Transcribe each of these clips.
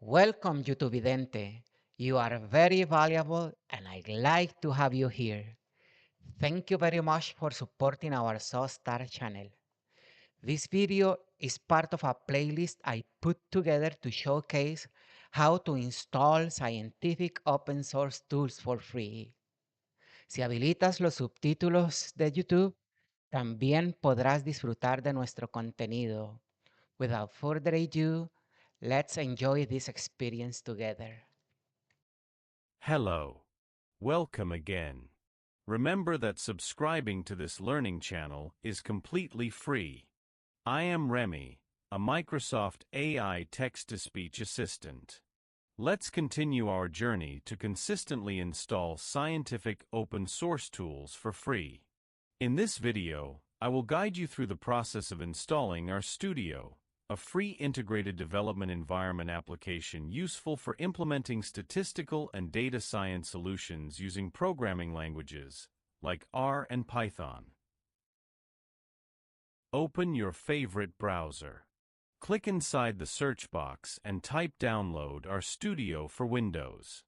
Welcome, YouTube-vidente. You are very valuable and I'd like to have you here. Thank you very much for supporting our S.O.S channel. This video is part of a playlist I put together to showcase how to install scientific open source tools for free. Si habilitas los subtítulos de YouTube, también podrás disfrutar de nuestro contenido. Without further ado, let's enjoy this experience together. Hello. Welcome again. Remember that subscribing to this learning channel is completely free. I am Remy, a Microsoft AI text-to-speech assistant. Let's continue our journey to consistently install scientific open source tools for free. In this video, I will guide you through the process of installing RStudio, a free integrated development environment application useful for implementing statistical and data science solutions using programming languages like R and Python. Open your favorite browser. Click inside the search box and type Download RStudio for Windows.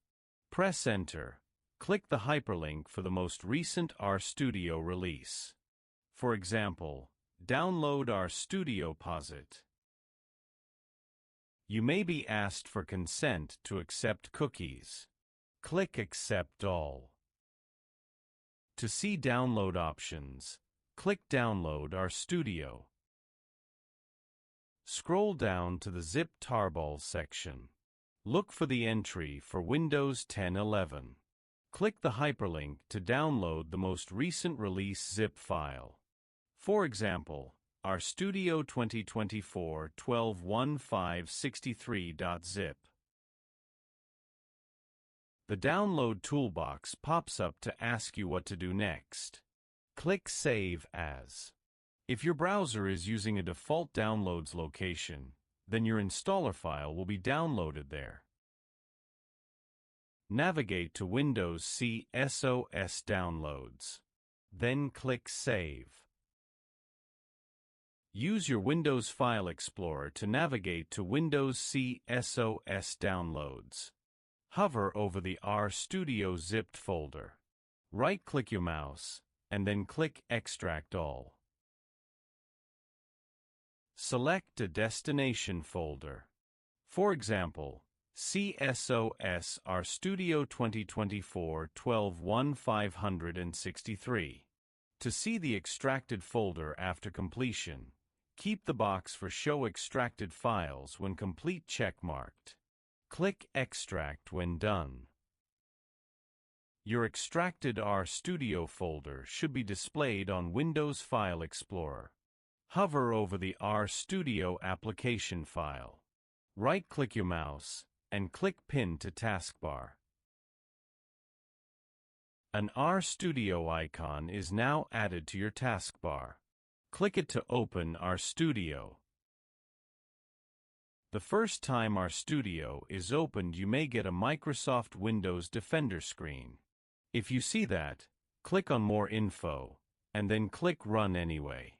Press Enter. Click the hyperlink for the most recent RStudio release. For example, download RStudio POSIT. You may be asked for consent to accept cookies. Click Accept All. To see download options, click Download RStudio. Scroll down to the Zip Tarball section. Look for the entry for Windows 10-11. Click the hyperlink to download the most recent release zip file. For example, RStudio 2024 12.1563.zip. The download toolbox pops up to ask you what to do next. Click Save As. If your browser is using a default downloads location, then your installer file will be downloaded there. Navigate to Windows C S.O.S Downloads. Then click Save. Use your Windows File Explorer to navigate to Windows C S.O.S Downloads. Hover over the RStudio zipped folder. Right-click your mouse, and then click Extract All. Select a destination folder. For example, C.S.O.S RStudio 2024 12.1563. To see the extracted folder after completion, keep the box for Show Extracted Files when complete checkmarked. Click Extract when done. Your extracted RStudio folder should be displayed on Windows File Explorer. Hover over the RStudio application file. Right-click your mouse and click Pin to Taskbar. An RStudio icon is now added to your taskbar. Click it to open RStudio. The first time RStudio is opened, you may get a Microsoft Windows Defender screen. If you see that, click on More Info, and then click Run Anyway.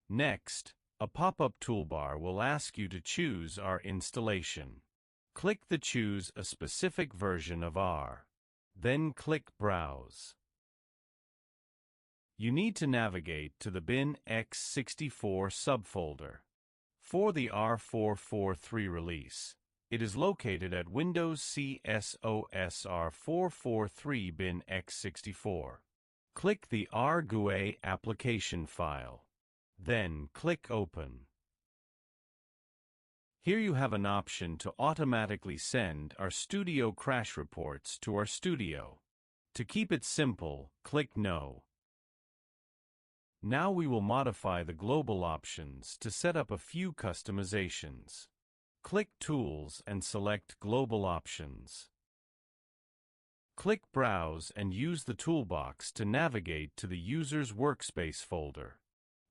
Next, a pop-up toolbar will ask you to choose R installation. Click the Choose a specific version of R. Then click Browse. You need to navigate to the bin x64 subfolder. For the R443 release, it is located at Windows C S.O.S R443 bin x64. Click the RGUI application file. Then click Open. Here you have an option to automatically send RStudio crash reports to RStudio. To keep it simple, click No. Now we will modify the global options to set up a few customizations. Click Tools and select Global Options. Click Browse and use the toolbox to navigate to the User's Workspace folder.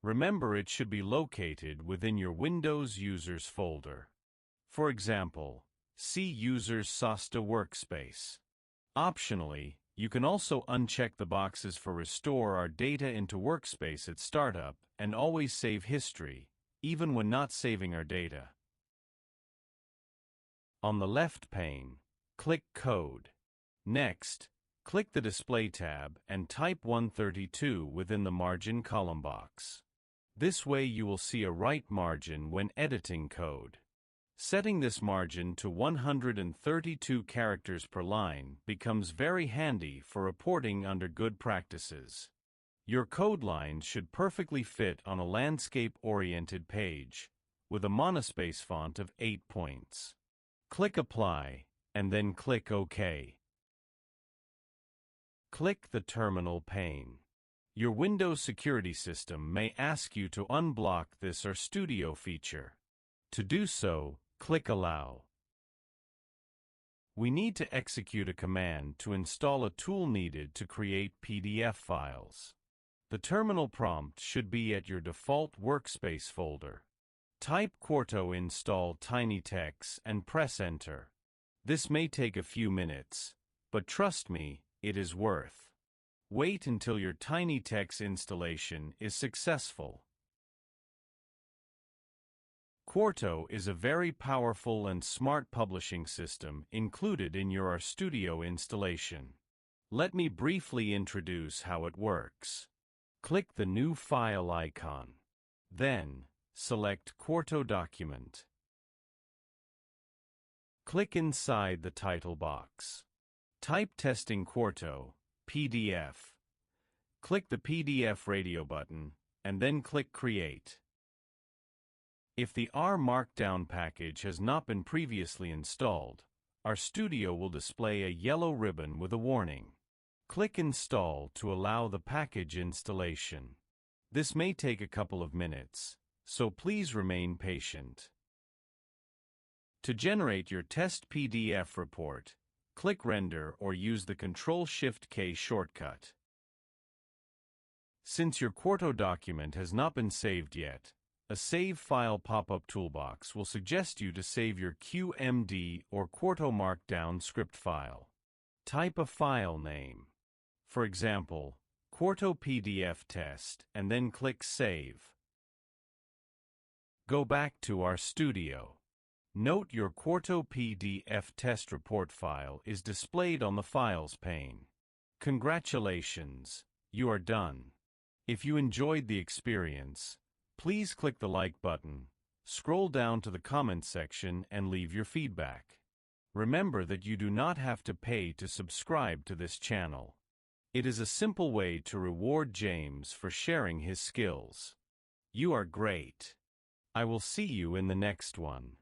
Remember, it should be located within your Windows Users folder. For example, see Users SOSTA Workspace. Optionally, you can also uncheck the boxes for Restore our data into Workspace at startup and always save history, even when not saving our data. On the left pane, click Code. Next, click the Display tab and type 132 within the margin column box. This way you will see a right margin when editing code. Setting this margin to 132 characters per line becomes very handy for reporting under good practices. Your code lines should perfectly fit on a landscape-oriented page, with a monospace font of 8 points. Click Apply, and then click OK. Click the Terminal pane. Your Windows security system may ask you to unblock this RStudio feature. To do so, click Allow. We need to execute a command to install a tool needed to create PDF files. The terminal prompt should be at your default workspace folder. Type Quarto install tinytext and press Enter. This may take a few minutes, but trust me, it is worth. Wait until your tinytext installation is successful. Quarto is a very powerful and smart publishing system included in your RStudio installation. Let me briefly introduce how it works. Click the New File icon. Then, select Quarto Document. Click inside the title box. Type Testing Quarto, PDF. Click the PDF radio button, and then click Create. If the R Markdown package has not been previously installed, RStudio will display a yellow ribbon with a warning. Click Install to allow the package installation. This may take a couple of minutes, so please remain patient. To generate your test PDF report, click Render or use the Ctrl-Shift-K shortcut. Since your Quarto document has not been saved yet, a Save File pop-up toolbox will suggest you to save your QMD or Quarto Markdown script file. Type a file name. For example, Quarto PDF Test, and then click Save. Go back to RStudio. Note your Quarto PDF Test report file is displayed on the Files pane. Congratulations, you are done. If you enjoyed the experience, please click the like button, scroll down to the comments section and leave your feedback. Remember that you do not have to pay to subscribe to this channel. It is a simple way to reward James for sharing his skills. You are great. I will see you in the next one.